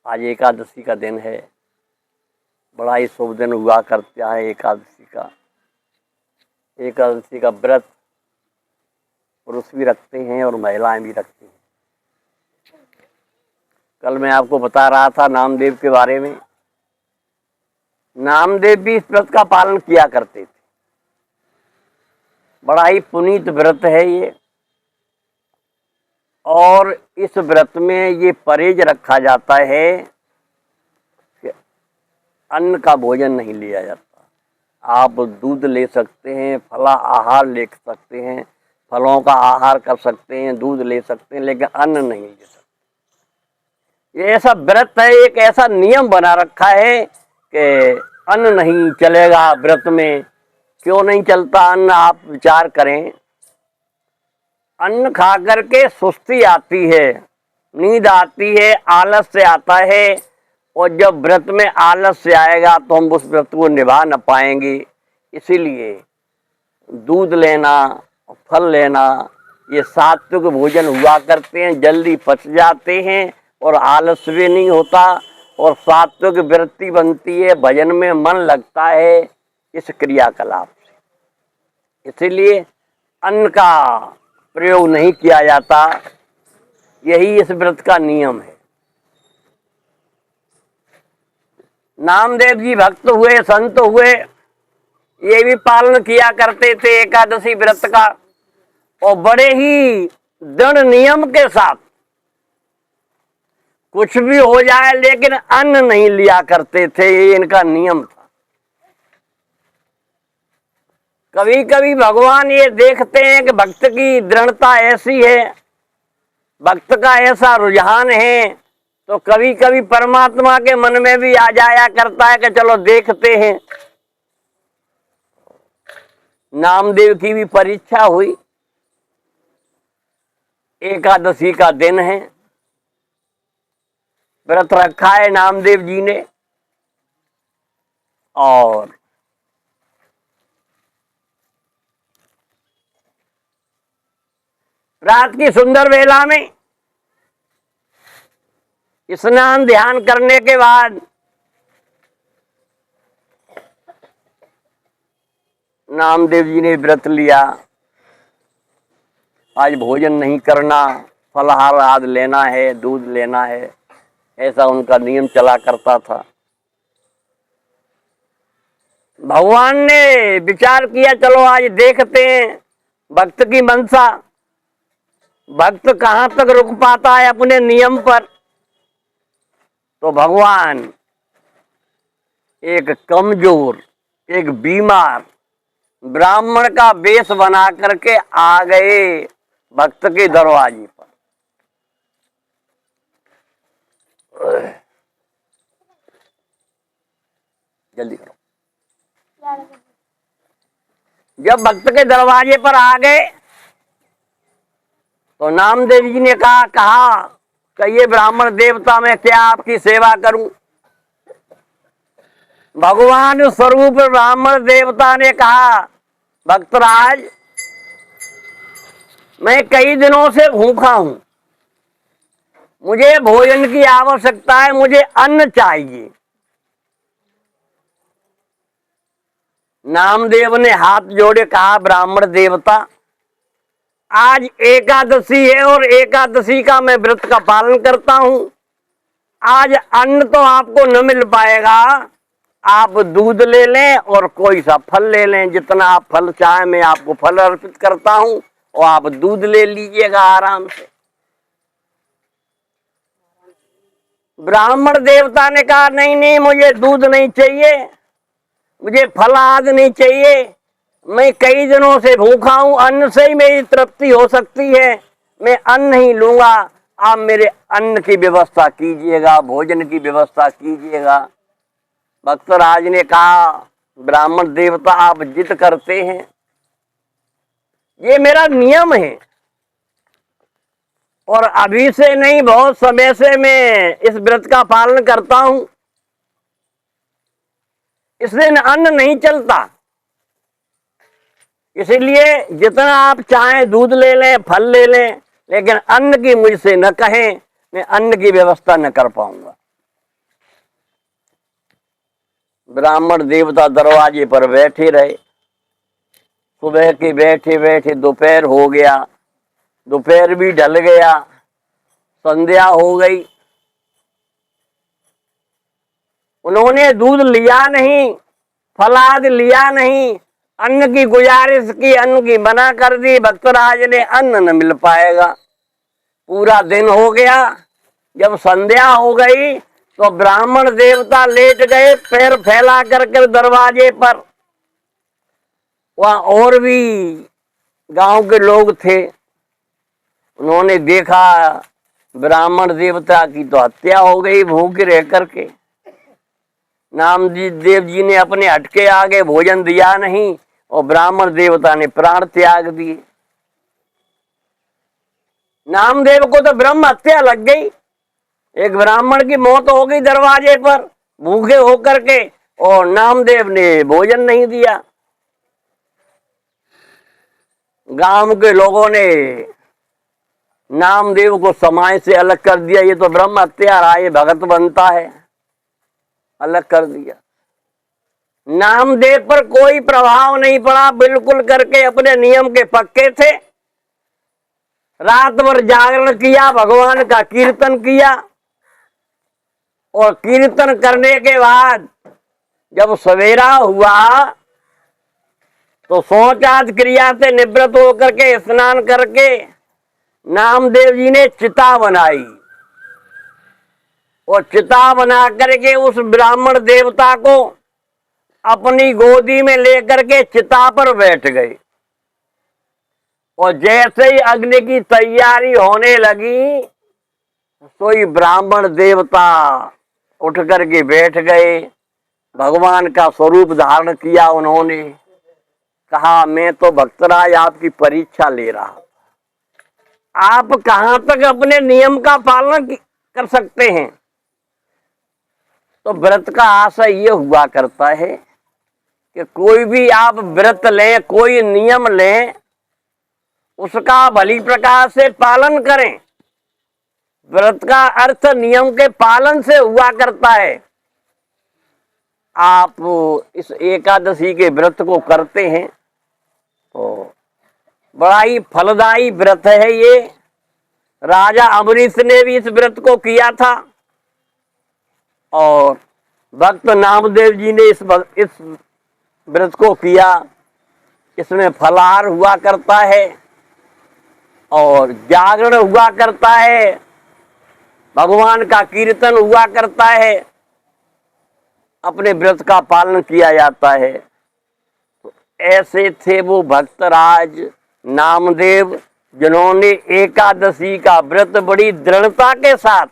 आज एकादशी का दिन है, बड़ा ही शुभ दिन हुआ करता है एकादशी का। एकादशी का व्रत पुरुष भी रखते हैं और महिलाएं भी रखती हैं। कल मैं आपको बता रहा था नामदेव के बारे में। नामदेव भी इस व्रत का पालन किया करते थे। बड़ा ही पुनीत व्रत है ये, और इस व्रत में ये परहेज रखा जाता है कि अन्न का भोजन नहीं लिया जाता। आप दूध ले सकते हैं, फला आहार ले सकते हैं, फलों का आहार कर सकते हैं, दूध ले सकते हैं, लेकिन अन्न नहीं ले सकते। ये ऐसा व्रत है, एक ऐसा नियम बना रखा है कि अन्न नहीं चलेगा व्रत में। क्यों नहीं चलता अन्न, आप विचार करें। अन्न खा करके सुस्ती आती है, नींद आती है, आलस्य आता है, और जब व्रत में आलस्य आएगा तो हम उस व्रत को निभा न पाएंगे। इसीलिए दूध लेना, फल लेना, ये सात्विक भोजन हुआ करते हैं, जल्दी पच जाते हैं और आलस्य भी नहीं होता, और सात्विक वृत्ति बनती है, भजन में मन लगता है इस क्रियाकलाप से। इसीलिए अन्न का प्रयोग नहीं किया जाता। यही इस व्रत का नियम है। नामदेव जी भक्त हुए, संत हुए, ये भी पालन किया करते थे एकादशी व्रत का, और बड़े ही दृढ़ नियम के साथ। कुछ भी हो जाए लेकिन अन्न नहीं लिया करते थे, ये इनका नियम था। कभी कभी भगवान ये देखते हैं कि भक्त की दृढ़ता ऐसी है, भक्त का ऐसा रुझान है, तो कभी कभी परमात्मा के मन में भी आ जाया करता है कि चलो देखते हैं। नामदेव की भी परीक्षा हुई। एकादशी का दिन है, व्रत रखा है नामदेव जी ने, और रात की सुंदर वेला में स्नान ध्यान करने के बाद नामदेव जी ने व्रत लिया। आज भोजन नहीं करना, फलाहार आज लेना है, दूध लेना है, ऐसा उनका नियम चला करता था। भगवान ने विचार किया चलो आज देखते हैं भक्त की मनसा, भक्त कहाँ तक रुक पाता है अपने नियम पर। तो भगवान एक कमजोर, एक बीमार ब्राह्मण का वेश बना करके आ गए भक्त के दरवाजे पर। जल्दी करो। जब भक्त के दरवाजे पर आ गए तो नामदेव जी ने कहा कि ये ब्राह्मण देवता, मैं क्या आपकी सेवा करूं। भगवान स्वरूप ब्राह्मण देवता ने कहा, भक्तराज मैं कई दिनों से भूखा हूं, मुझे भोजन की आवश्यकता है, मुझे अन्न चाहिए। नामदेव ने हाथ जोड़े कहा, ब्राह्मण देवता आज एकादशी है और एकादशी का मैं व्रत का पालन करता हूं। आज अन्न तो आपको न मिल पाएगा, आप दूध ले लें और कोई सा फल ले लें, जितना आप फल चाहें मैं आपको फल अर्पित करता हूं, और आप दूध ले लीजिएगा आराम से। ब्राह्मण देवता ने कहा, नहीं नहीं, मुझे दूध नहीं चाहिए, मुझे फल आदि नहीं चाहिए, मैं कई दिनों से भूखा हूं, अन्न से ही मेरी तृप्ति हो सकती है, मैं अन्न नहीं लूंगा, आप मेरे अन्न की व्यवस्था कीजिएगा, भोजन की व्यवस्था कीजिएगा। भक्तराज ने कहा, ब्राह्मण देवता आप जिद करते हैं, ये मेरा नियम है, और अभी से नहीं बहुत समय से मैं इस व्रत का पालन करता हूं, इस दिन अन्न नहीं चलता। इसीलिए जितना आप चाहें दूध ले लें, फल ले लें, लेकिन अन्न की मुझसे न कहें, मैं अन्न की व्यवस्था न कर पाऊंगा। ब्राह्मण देवता दरवाजे पर बैठे रहे। सुबह के बैठे बैठे दोपहर हो गया, दोपहर भी ढल गया, संध्या हो गई। उन्होंने दूध लिया नहीं, फलाद लिया नहीं, अन्न की गुजारिश की, अन्न की मना कर दी। भक्तराज ने अन्न न मिल पाएगा। पूरा दिन हो गया। जब संध्या हो गई तो ब्राह्मण देवता लेट गए पैर फैला कर दरवाजे पर। वहां और भी गांव के लोग थे। उन्होंने देखा ब्राह्मण देवता की तो हत्या हो गई भूखे रह करके। नामदेव जी ने अपने हटके आगे भोजन दिया नहीं और ब्राह्मण देवता ने प्राण त्याग दिए। नामदेव को तो ब्रह्म हत्या लग गई। एक ब्राह्मण की मौत हो गई दरवाजे पर भूखे होकर के, और नामदेव ने भोजन नहीं दिया। गांव के लोगों ने नामदेव को समाज से अलग कर दिया। ये तो ब्रह्म हत्या रहा, ये भगत बनता है, अलग कर दिया। नामदेव पर कोई प्रभाव नहीं पड़ा, बिल्कुल करके अपने नियम के पक्के थे। रात भर जागरण किया, भगवान का कीर्तन किया, और कीर्तन करने के बाद जब सवेरा हुआ तो शौचाद क्रिया से निवृत्त होकर के स्नान करके नामदेव जी ने चिता बनाई, और चिता बना करके उस ब्राह्मण देवता को अपनी गोदी में लेकर के चिता पर बैठ गए। और जैसे ही अग्नि की तैयारी होने लगी तो ही ब्राह्मण देवता उठ करके बैठ गए। भगवान का स्वरूप धारण किया। उन्होंने कहा, मैं तो भक्तराज आपकी परीक्षा ले रहा था, आप कहां तक अपने नियम का पालन कर सकते हैं। तो व्रत का आशय ये हुआ करता है कि कोई भी आप व्रत लें, कोई नियम लें, उसका भली प्रकार से पालन करें। व्रत का अर्थ नियम के पालन से हुआ करता है। आप इस एकादशी के व्रत को करते हैं तो बड़ा ही फलदायी व्रत है ये। राजा अम्बरीश ने भी इस व्रत को किया था, और भक्त नामदेव जी ने इस व्रत को किया। इसमें फलाहार हुआ करता है और जागरण हुआ करता है, भगवान का कीर्तन हुआ करता है, अपने व्रत का पालन किया जाता है। तो ऐसे थे वो भक्तराज नामदेव, जिन्होंने एकादशी का व्रत बड़ी दृढ़ता के साथ,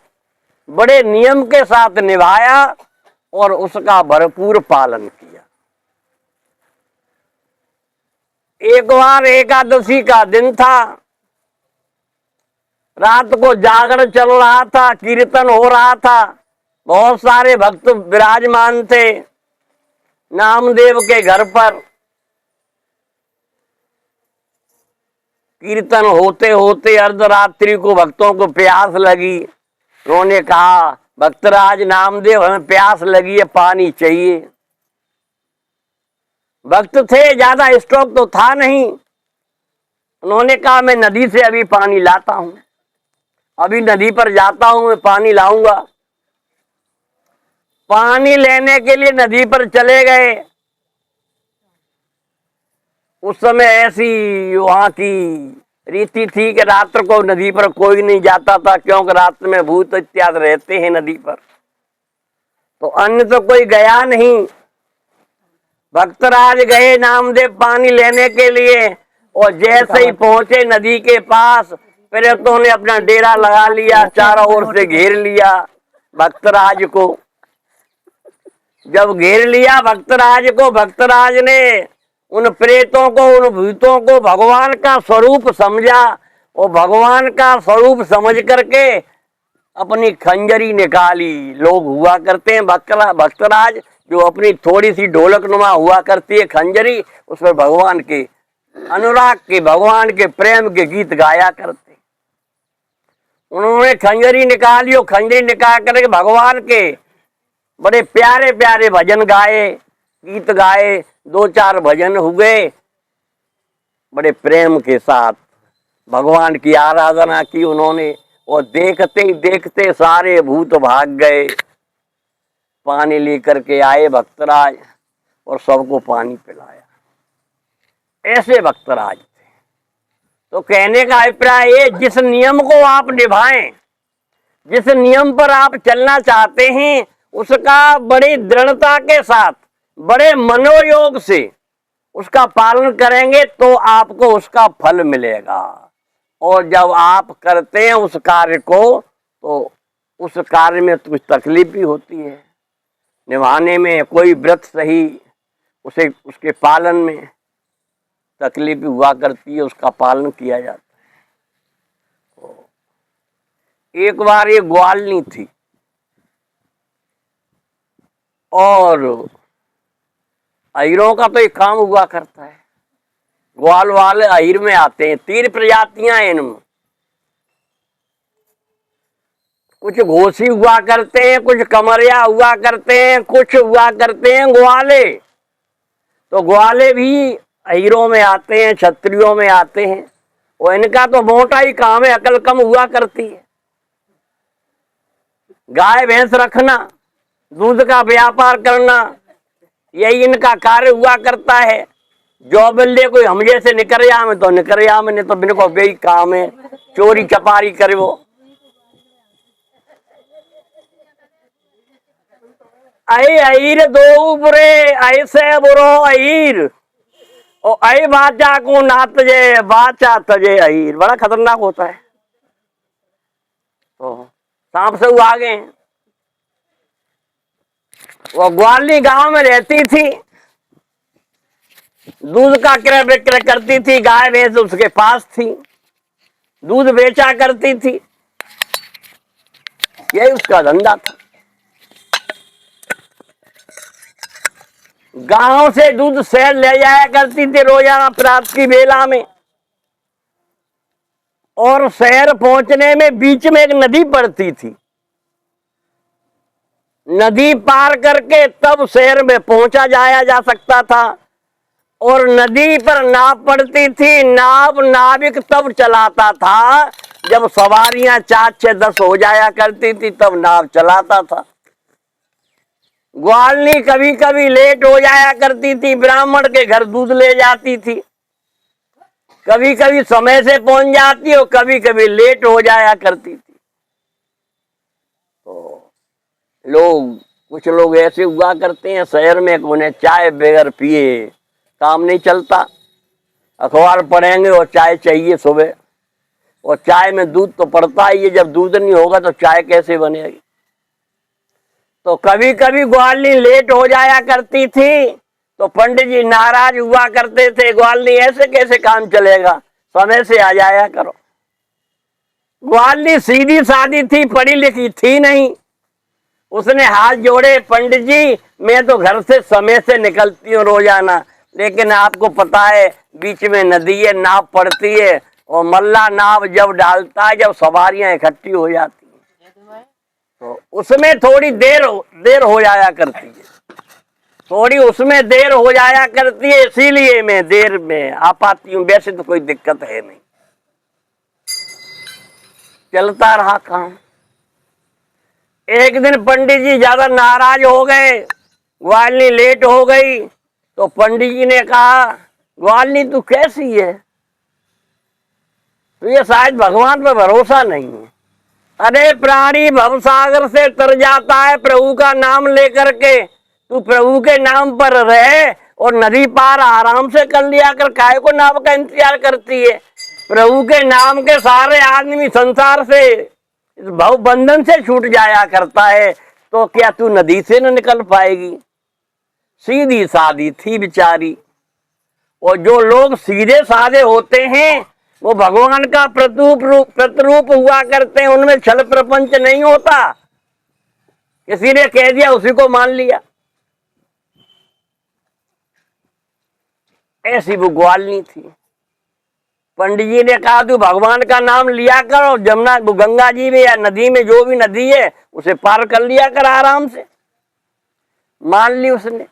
बड़े नियम के साथ निभाया और उसका भरपूर पालन किया। एक बार एकादशी का दिन था, रात को जागरण चल रहा था, कीर्तन हो रहा था, बहुत सारे भक्त विराजमान थे नामदेव के घर पर। कीर्तन होते होते अर्धरात्रि को भक्तों को प्यास लगी। उन्होंने कहा, भक्तराज नामदेव, हमें प्यास लगी है, पानी चाहिए। भक्त थे, ज्यादा स्टॉक तो था नहीं। उन्होंने कहा, मैं नदी से अभी पानी लाता हूं, अभी नदी पर जाता हूं, मैं पानी लाऊंगा। पानी लेने के लिए नदी पर चले गए। उस समय ऐसी वहां की रीति थी कि रात्र को नदी पर कोई नहीं जाता था, क्योंकि रात्र में भूत इत्यादि रहते हैं नदी पर। तो अन्य तो कोई गया नहीं। भक्तराज गए नामदेव पानी लेने के लिए, और जैसे ही पहुंचे नदी के पास, पहले तो उन्हें अपना डेरा लगा लिया, चारों ओर से घेर लिया भक्तराज को। जब घेर लिया भक्तराज को, भक्तराज ने उन प्रेतों को, उन भूतों को भगवान का स्वरूप समझा, और भगवान का स्वरूप समझ करके अपनी खंजरी निकाली। लोग हुआ करते हैं भक्तराज, जो अपनी थोड़ी सी ढोलक नुमा हुआ करती है खंजरी, उस पर भगवान के अनुराग के, भगवान के प्रेम के गीत गाया करते। उन्होंने खंजरी निकाली, और खंजरी निकाल करके भगवान के बड़े प्यारे प्यारे भजन गाए, गीत गाए, 2-4 भजन हुए, बड़े प्रेम के साथ भगवान की आराधना की उन्होंने। और देखते ही देखते सारे भूत भाग गए। पानी लेकर के आए भक्तराज और सबको पानी पिलाया। ऐसे भक्तराज थे। तो कहने का अभिप्राय ये, जिस नियम को आप निभाएं, जिस नियम पर आप चलना चाहते हैं, उसका बड़ी दृढ़ता के साथ, बड़े मनोयोग से उसका पालन करेंगे तो आपको उसका फल मिलेगा। और जब आप करते हैं उस कार्य को, तो उस कार्य में कुछ तकलीफ भी होती है निभाने में। कोई व्रत सही, उसे उसके पालन में तकलीफ भी हुआ करती है, उसका पालन किया जाता है। एक बार ये ग्वालनी थी और अहिरों का तो एक काम हुआ करता है, ग्वाल वाले अहिर में आते हैं। 3 प्रजातियां हैं इनमें, कुछ घोसी हुआ करते हैं, कुछ कमरिया हुआ करते हैं, कुछ हुआ करते हैं ग्वाले। तो ग्वाले भी अहिरों में आते हैं, क्षत्रियों में आते हैं। और इनका तो मोटा ही काम है, अकल कम हुआ करती है। गाय भैंस रखना, दूध का व्यापार करना, यही इनका कार्य हुआ करता है। जो बिल्ले कोई हम जैसे निकरिया में तो निकरिया में, नहीं तो बिन को बेई काम है, चोरी चपारी करे वो। आई अहिर दो बुरे ऐसे बुरो अहिर, और आई बाचा को ना तजे बाचा तजे अहिर। बड़ा खतरनाक होता है। तो सांप से वो आगे हैं। वो ग्वालनी गांव में रहती थी, दूध का क्रय विक्रय करती थी, गाय भैंस उसके पास थी, दूध बेचा करती थी, यही उसका धंधा था। गांव से दूध शहर ले जाया करती थी रोजाना प्रात की बेला में। और शहर पहुंचने में बीच में एक नदी पड़ती थी, नदी पार करके तब शहर में पहुंचा जाया जा सकता था। और नदी पर नाव पड़ती थी, नाव नाविक तब चलाता था जब सवारियां 4, 6, 10 हो जाया करती थी, तब नाव चलाता था। ग्वालनी कभी कभी लेट हो जाया करती थी, ब्राह्मण के घर दूध ले जाती थी, कभी कभी समय से पहुंच जाती और कभी कभी लेट हो जाया करती थी। तो कुछ लोग ऐसे हुआ करते हैं शहर में, उन्हें चाय बगैर पिए काम नहीं चलता। अखबार पढ़ेंगे और चाय चाहिए सुबह, और चाय में दूध तो पड़ता ही है, जब दूध नहीं होगा तो चाय कैसे बनेगी। तो कभी कभी ग्वालनी लेट हो जाया करती थी, तो पंडित जी नाराज हुआ करते थे, ग्वालनी ऐसे कैसे काम चलेगा, समय से आ जाया करो। ग्वालनी सीधी सादी थी, पढ़ी लिखी थी नहीं। उसने हाथ जोड़े, पंडित जी मैं तो घर से समय से निकलती हूँ रोजाना, लेकिन आपको पता है बीच में नदी है, नाव पड़ती है, और मल्ला नाव जब डालता है जब सवारियां इकट्ठी हो जाती हैं, तो उसमें थोड़ी देर हो जाया करती है, थोड़ी उसमें देर हो जाया करती है, इसीलिए मैं देर में आ पाती हूँ। वैसे तो कोई दिक्कत है नहीं। चलता रहा काम। एक दिन पंडित जी ज्यादा नाराज हो गए, ग्वालनी लेट हो गई, तो पंडित जी ने कहा ग्वालनी तू कैसी है, तो ये शायद भगवान पर भरोसा नहीं है। अरे प्राणी भवसागर से तर जाता है प्रभु का नाम लेकर के, तू प्रभु के नाम पर रहे और नदी पार आराम से कर लिया कर, काहे को नाव का इंतजार करती है। प्रभु के नाम के सारे आदमी संसार से, इस भव बंधन से छूट जाया करता है, तो क्या तू नदी से न निकल पाएगी। सीधी सादी थी बेचारी। और जो लोग सीधे साधे होते हैं वो भगवान का प्रतिरूप हुआ करते हैं, उनमें छल प्रपंच नहीं होता। किसी ने कह दिया उसी को मान लिया, ऐसी वो ग्वालनी थी। पंडित जी ने कहा तू भगवान का नाम लिया कर और जमुना गंगा जी में या नदी में, जो भी नदी है उसे पार कर लिया कर आराम से। मान ली उसने।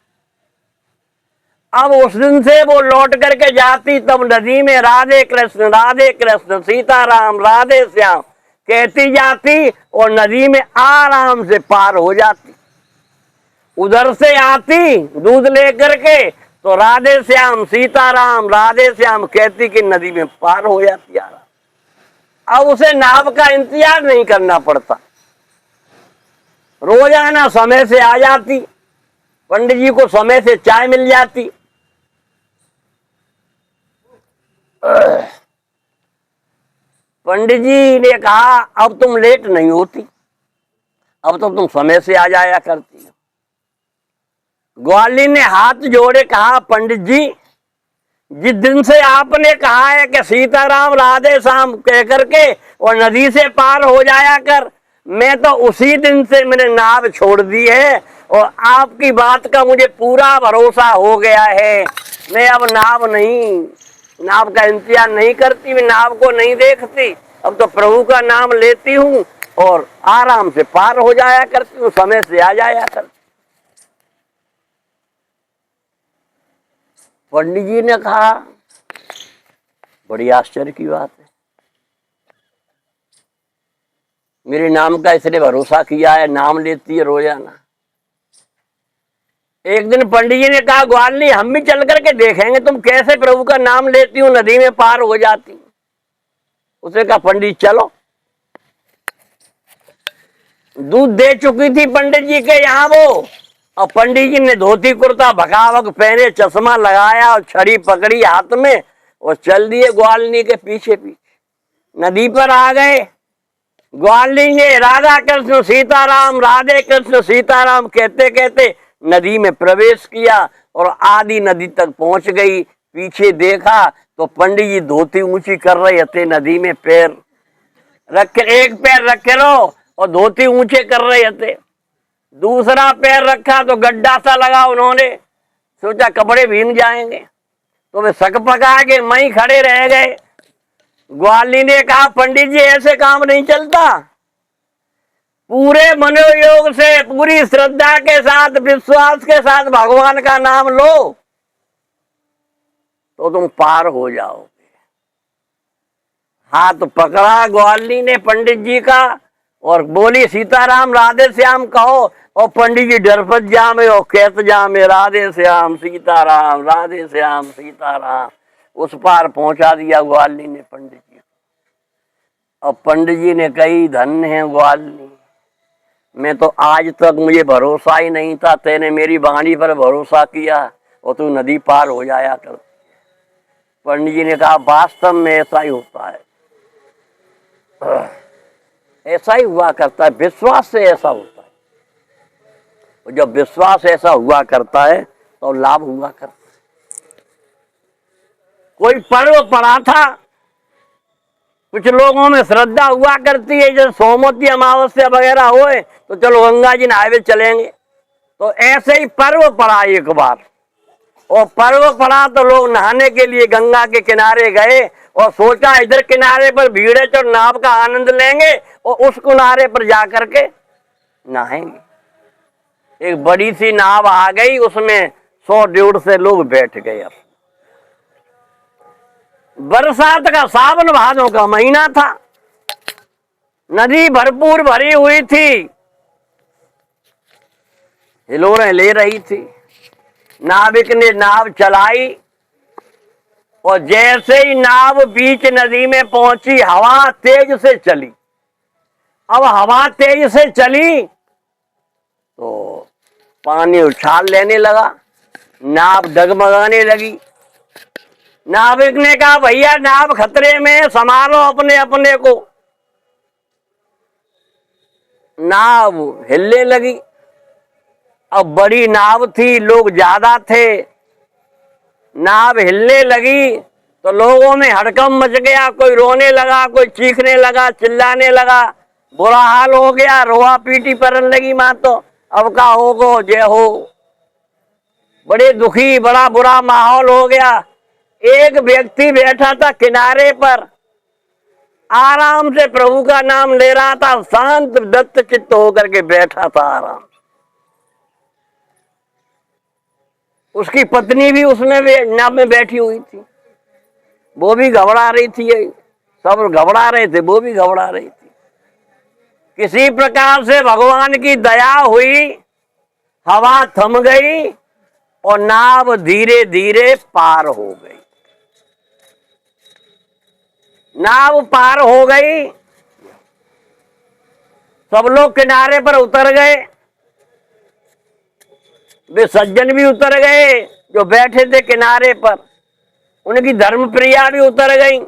अब उस दिन से वो लौट करके जाती, तब नदी में राधे कृष्ण सीताराम राधे श्याम कहती जाती और नदी में आराम से पार हो जाती। उधर से आती दूध लेकर के तो राधे श्याम सीताराम राधे श्याम कहती कि नदी में पार हो जाती आराम। अब उसे नाव का इंतजार नहीं करना पड़ता, रोजाना समय से आ जाती, पंडित जी को समय से चाय मिल जाती। पंडित जी ने कहा अब तुम लेट नहीं होती, अब तो तुम समय से आ जाया करती। ग्वालिनी ने हाथ जोड़े कहा पंडित जी, जिस दिन से आपने कहा है कि सीताराम राधे श्याम कह करके और नदी से पार हो जाया कर, मैं तो उसी दिन से मैंने नाव छोड़ दी है और आपकी बात का मुझे पूरा भरोसा हो गया है। मैं अब नाव का इंतजार नहीं करती, मैं नाव को नहीं देखती, अब तो प्रभु का नाम लेती हूँ और आराम से पार हो जाया करती हूँ, समय से आ जाया करती। पंडित जी ने कहा बड़ी आश्चर्य की बात है, मेरे नाम का इसने भरोसा किया है, नाम लेती है रोजाना। एक दिन पंडित जी ने कहा ग्वालिनी हम भी चल करके देखेंगे तुम कैसे प्रभु का नाम लेती हो, नदी में पार हो जाती। उसने कहा पंडित चलो। दूध दे चुकी थी पंडित जी के यहाँ वो, और पंडित जी ने धोती कुर्ता भगावक पहने, चश्मा लगाया और छड़ी पकड़ी हाथ में और चल दिए ग्वालिनी के पीछे पीछे। नदी पर आ गए। ग्वालिनी ने राधा कृष्ण सीताराम राधे कृष्ण सीताराम कहते कहते नदी में प्रवेश किया और आधी नदी तक पहुंच गई। पीछे देखा तो पंडित जी धोती ऊंची कर रहे थे, नदी में पैर रखे, एक पैर रखे लो और धोती ऊंचे कर रहे थे, दूसरा पैर रखा तो गड्ढा सा लगा, उन्होंने सोचा कपड़े भीग जाएंगे तो वे सक पका के वहीं खड़े रह गए। ग्वालिनी ने कहा पंडित जी ऐसे काम नहीं चलता, पूरे मनोयोग से पूरी श्रद्धा के साथ विश्वास के साथ भगवान का नाम लो तो तुम पार हो जाओगे। हाथ पकड़ा ग्वालिनी ने पंडित जी का और बोली सीताराम राधे श्याम कहो, और पंडित जी डरपत जामे और कहत जामे राधे श्याम सीताराम राधे श्याम सीताराम। उस पार पहुंचा दिया ग्वालिनी ने पंडित जी को। और पंडित जी ने कही धन्य है ग्वालिनी, मैं तो आज तक मुझे भरोसा ही नहीं था, तेने मेरी वाणी पर भरोसा किया और तू नदी पार हो जाया कर। पंडित जी ने कहा वास्तव में ऐसा ही होता है, ऐसा ही हुआ करता है, विश्वास से ऐसा होता है। और जब विश्वास ऐसा हुआ करता है तो लाभ हुआ करता है। कोई पर्व पड़ा था, कुछ लोगों में श्रद्धा हुआ करती है, जैसे सोमवती अमावस्या वगैरह होए तो चलो गंगा जी नहावे चलेंगे, तो ऐसे ही पर्व पड़ा एक बार, और पर्व पड़ा तो लोग नहाने के लिए गंगा के किनारे गए और सोचा इधर किनारे पर भीड़ है तो नाव का आनंद लेंगे और उस किनारे पर जाकर के नहाएंगे। एक बड़ी सी नाव आ गई, उसमें 100-150 लोग बैठ गए। अब बरसात का सावन भादों का महीना था, नदी भरपूर भरी हुई थी, हिलोरें ले रही थी। नाविक ने नाव चलाई और जैसे ही नाव बीच नदी में पहुंची हवा तेज से चली। अब हवा तेज से चली तो पानी उछाल लेने लगा, नाव डगमगाने लगी। नाविक ने कहा भैया नाव खतरे में, संभालो अपने अपने को। नाव हिलने लगी। अब बड़ी नाव थी, लोग ज्यादा थे, नाव हिलने लगी तो लोगों में हड़कंप मच गया, कोई रोने लगा, कोई चीखने लगा, चिल्लाने लगा, बुरा हाल हो गया, रोआ पीटी पड़ने लगी मां तो अब का होगो जय हो। बड़े दुखी, बड़ा बुरा माहौल हो गया। एक व्यक्ति बैठा था किनारे पर, आराम से प्रभु का नाम ले रहा था, शांत दत्त चित्त होकर के बैठा था आराम। उसकी पत्नी भी उसमें नाव में बैठी हुई थी, वो भी घबरा रही थी, सब घबरा रहे थे, वो भी घबरा रही थी। किसी प्रकार से भगवान की दया हुई, हवा थम गई और नाव धीरे धीरे पार हो गई। नाव पार हो गई, सब लोग किनारे पर उतर गए, वे सज्जन भी उतर गए जो बैठे थे किनारे पर, उनकी धर्मप्रिया भी उतर गई।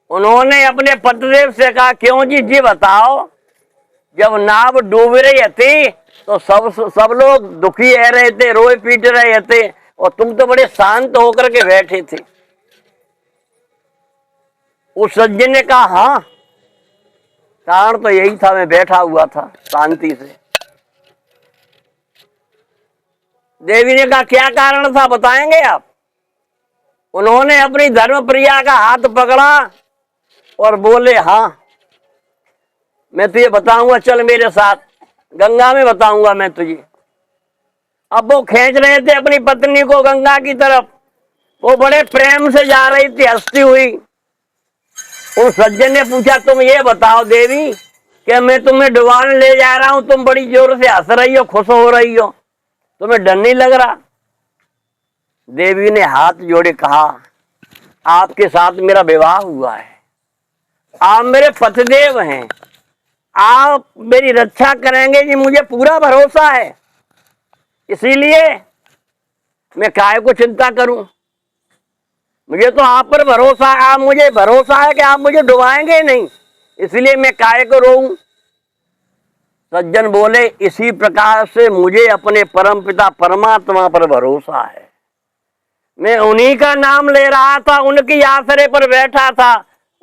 उन्होंने अपने पतिदेव से कहा, क्यों जी बताओ, जब नाव डूब रही थी तो सब लोग दुखी रह रहे थे, रोए पीट रहे थे, और तुम तो बड़े शांत होकर के बैठे थे। उस सज्जन ने कहा, हाँ, कारण तो यही था, मैं बैठा हुआ था शांति से। देवी ने कहा, क्या कारण था, बताएंगे आप? उन्होंने अपनी धर्मप्रिया का हाथ पकड़ा और बोले, हाँ, मैं तुझे बताऊंगा, चल मेरे साथ, गंगा में बताऊंगा मैं तुझे। अब वो खींच रहे थे अपनी पत्नी को गंगा की तरफ, वो बड़े प्रेम से जा रही थी हंसती हुई। उस सज्जन ने पूछा, तुम ये बताओ देवी कि मैं तुम्हें डुबाने ले जा रहा हूं, तुम बड़ी जोर से हंस रही हो, खुश हो रही हो, तुम्हें डर नहीं लग रहा? देवी ने हाथ जोड़े कहा, आपके साथ मेरा विवाह हुआ है, आप मेरे पतिदेव हैं, आप मेरी रक्षा करेंगे जी, मुझे पूरा भरोसा है, इसीलिए मैं काहे को चिंता करूं, मुझे तो आप पर भरोसा है, आप मुझे भरोसा है कि आप मुझे डुबाएंगे नहीं, इसलिए मैं काहे को रोऊं। सज्जन बोले, इसी प्रकार से मुझे अपने परमपिता परमात्मा पर भरोसा है, मैं उन्हीं का नाम ले रहा था, उनकी आश्रय पर बैठा था,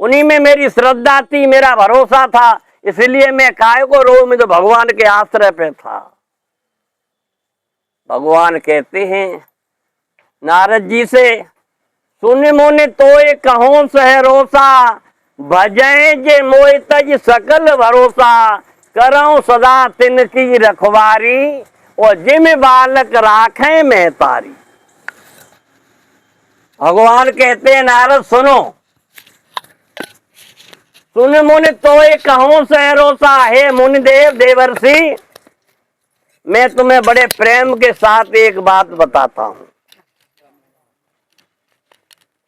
उन्हीं में मेरी श्रद्धा थी, मेरा भरोसा था, इसलिए मैं काहे को रोऊं, मैं तो भगवान के आश्रय पे था। भगवान कहते हैं नारद जी से, सुन मुनि तोय कहूं सहरोसा, भजै जे मोय तज सकल भरोसा, करऊं सदा तिनकी रखवारी, और जिम बालक राखें मैं तारी। भगवान कहते हैं, नारद सुनो, सुन मुनि तोय कहूं सहरोसा, हे मुनि देव देवर्षि, मैं तुम्हें बड़े प्रेम के साथ एक बात बताता हूं।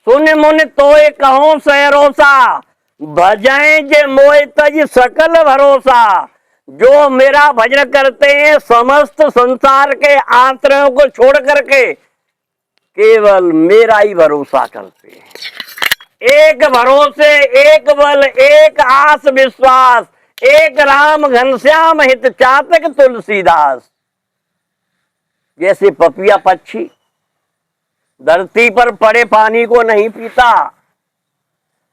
सुन मुनि तोय कहूं सहरोसा, भजै जे मोय तज सकल भरोसा, जो मेरा भजन करते हैं समस्त संसार के आश्रयों को छोड़ करके केवल मेरा ही भरोसा करते हैं, एक भरोसे, एक बल, एक आस विश्वास, एक राम घनश्याम हित चातक तुलसीदास। जैसे पपिया पक्षी धरती पर पड़े पानी को नहीं पीता,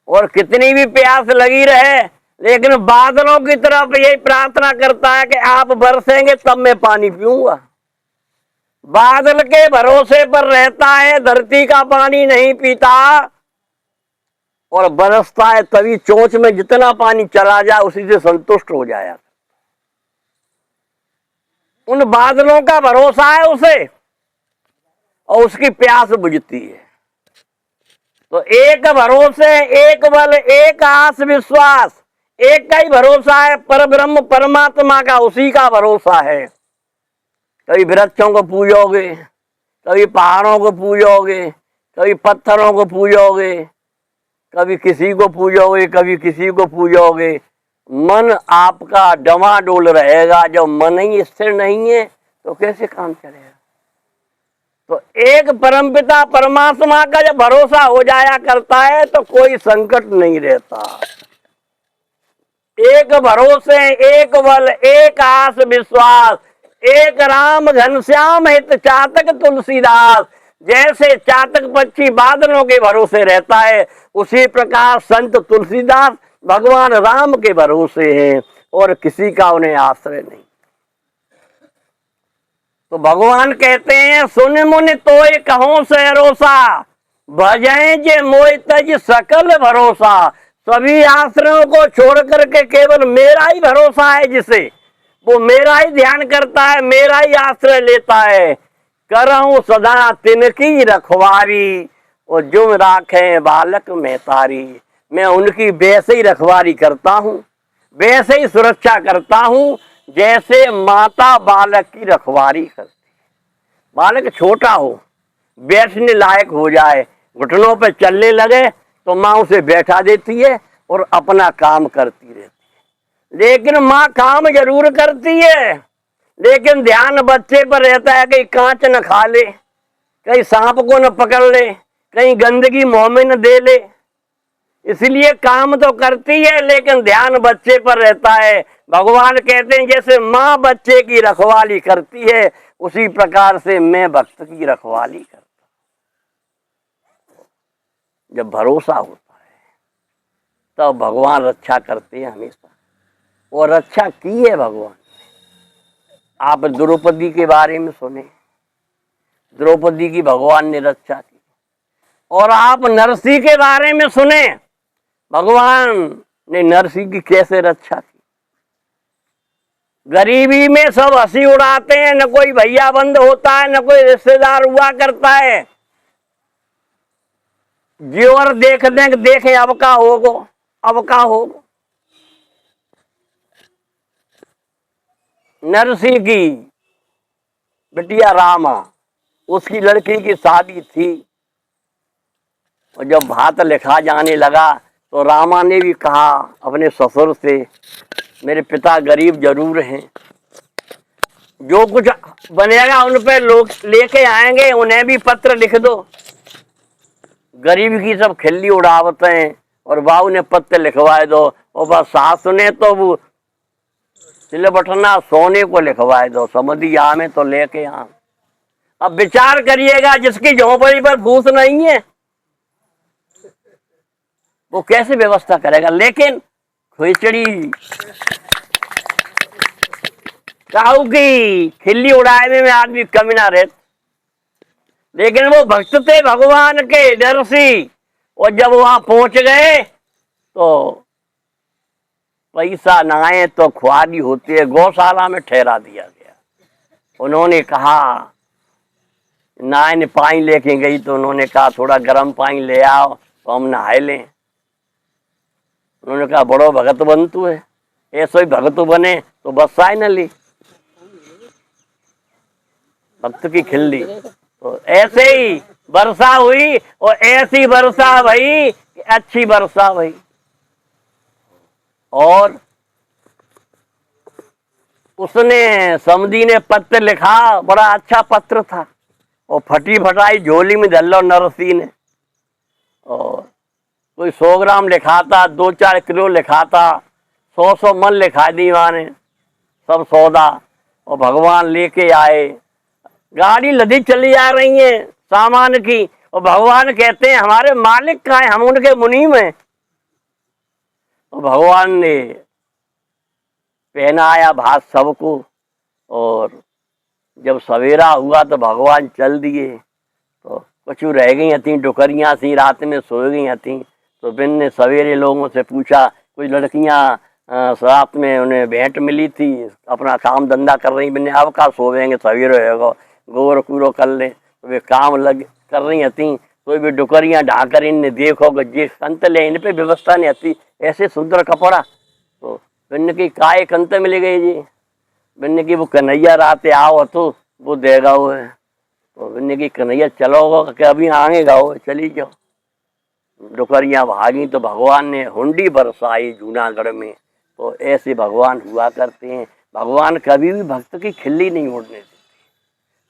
और कितनी भी प्यास लगी रहे लेकिन बादलों की तरफ यही प्रार्थना करता है कि आप बरसेंगे तब मैं पानी पीऊंगा। बादल के भरोसे पर रहता है, धरती का पानी नहीं पीता, और बरसता है तभी चोंच में जितना पानी चला जाए उसी से संतुष्ट हो जाया। उन बादलों का भरोसा है उसे, और उसकी प्यास बुझती है। तो एक भरोसे, एक बल, एक आस विश्वास, एक का ही भरोसा है, पर ब्रह्म परमात्मा का, उसी का भरोसा है। कभी वृक्षों को पूजोगे, कभी पहाड़ों को पूजोगे, कभी पत्थरों को पूजोगे, कभी किसी को पूजोगे, कभी किसी को पूजोगे, मन आपका डमाडोल रहेगा। जब मन ही स्थिर नहीं है तो कैसे काम चलेगा? तो एक परमपिता परमात्मा का जब भरोसा हो जाया करता है तो कोई संकट नहीं रहता। एक भरोसे, एक बल, एक आस विश्वास, एक राम घनश्याम हित चातक तुलसीदास। जैसे चातक पक्षी बादलों के भरोसे रहता है, उसी प्रकार संत तुलसीदास भगवान राम के भरोसे हैं और किसी का उन्हें आश्रय नहीं। तो भगवान कहते हैं, सुन मुनि तोय कहूं सहरोसा, भजै जे मोय तज सकल भरोसा। सभी आश्रयों को छोड़ करके केवल मेरा ही भरोसा है, जिसे वो मेरा ही ध्यान करता है, मेरा ही आश्रय लेता है, करऊं सदा तिनकी रखवारी, और जुम राखे बालक में तारी। मैं उनकी वैसे ही रखवारी करता हूँ, वैसे ही सुरक्षा करता हूँ जैसे माता बालक की रखवारी करती। बालक छोटा हो, बैठने लायक हो जाए, घुटनों पे चलने लगे तो माँ उसे बैठा देती है और अपना काम करती रहती है। लेकिन माँ काम जरूर करती है, लेकिन ध्यान बच्चे पर रहता है कहीं कांच न खा ले, कहीं सांप को न पकड़ ले, कहीं गंदगी मुंह में न दे ले। इसलिए काम तो करती है लेकिन ध्यान बच्चे पर रहता है। भगवान कहते हैं जैसे माँ बच्चे की रखवाली करती है, उसी प्रकार से मैं भक्त की रखवाली करता हूं। जब भरोसा होता है तब तो भगवान रक्षा करते हैं हमेशा, और रक्षा की है भगवान। आप द्रौपदी के बारे में सुने, द्रौपदी की भगवान ने रक्षा की। और आप नरसिंह के बारे में सुने, भगवान ने नरसिंह की कैसे रक्षा की। गरीबी में सब हंसी उड़ाते हैं, न कोई भैया बंद होता है, न कोई रिश्तेदार हुआ करता है। जेवर देख देखे अब का होगो, अब का होगो। नरसिंह की बिटिया रामा, उसकी लड़की की शादी थी, और जब भात लिखा जाने लगा तो रामा ने भी कहा अपने ससुर से, मेरे पिता गरीब जरूर हैं, जो कुछ बनेगा उन पे लोग लेके आएंगे, उन्हें भी पत्र लिख दो। गरीब की सब खिल्ली उड़ावते हैं और बाबू ने पत्र लिखवाए दो, और बस सास ने तो वो सिलबटना सोने को लिखवाए दो, समझी आ में तो लेके आ। अब विचार करिएगा, जिसकी झोंपड़ी पर फूस नहीं है वो कैसे व्यवस्था करेगा। लेकिन खिचड़ी काऊ की खिल्ली उड़ाने में आदमी कमी ना रहे। लेकिन वो भक्त थे भगवान के नरसिंह, और जब वहां पहुंच गए तो पैसा ना आए तो खुआरी होती है, गौशाला में ठहरा दिया गया। उन्होंने कहा, नायन पानी लेके गई तो उन्होंने कहा थोड़ा गर्म पानी ले आओ तो हम नहाए लें। उन्होंने कहा बड़ो भगत बन तू है, ऐसा ही भगत बने तो बरसाए न ली, भक्त की खिल्ली। तो ऐसे ही वर्षा हुई, और ऐसी वर्षा भई कि अच्छी वर्षा भई। और उसने समधी ने पत्र लिखा, बड़ा अच्छा पत्र था, और फटी फटाई झोली में धर लो नरसिंह ने। और कोई 100 ग्राम लिखा था, 2-4 किलो लिखा था, 100 मन लिखा दी माने सब सौदा। और भगवान लेके आए, गाड़ी लदी चली जा रही है सामान की, और भगवान कहते हैं हमारे मालिक कहाँ हैं, हम उनके मुनीम हैं। तो भगवान ने पहनाया भात सबको, और जब सवेरा हुआ तो भगवान चल दिए। तो कुछ रह गई थी डुकरियां सी, रात में सो गई थी। तो बिन ने सवेरे लोगों से पूछा, कुछ लड़कियां रात में उन्हें भेंट मिली थी, अपना काम धंधा कर रही, बिन अब का सोवेंगे सवेरे होगा, गोबर कूड़ो कर ले। तो वे काम लग कर रही थी, तो वे डुकरियां ढाकर इनने देखो जे कंत ले, इन पे व्यवस्था नहीं आती, ऐसे सुंदर कपड़ा। तो बिन की काय कंत मिल गई जी, बिन की वो कन्हैया रात आओ तो वो देगा वो है। तो बिन की कन्हैया चलोगा कि अभी आएगा वो, चली जाओ। डुकरियां भागी तो भगवान ने हुंडी बरसाई जूनागढ़ में। तो ऐसे भगवान हुआ करते हैं। भगवान कभी भी भक्त की खिल्ली नहीं उड़ने देते,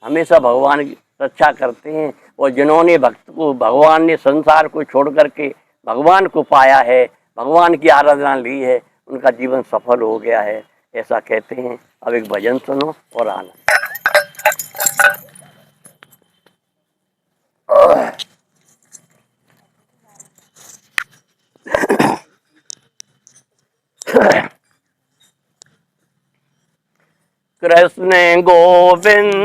हमेशा भगवान की रक्षा करते हैं। और जिन्होंने भक्त को, भगवान ने संसार को छोड़ करके भगवान को पाया है, भगवान की आराधना ली है, उनका जीवन सफल हो गया है, ऐसा कहते हैं। अब एक भजन सुनो और आना। कृष्ण गोविंद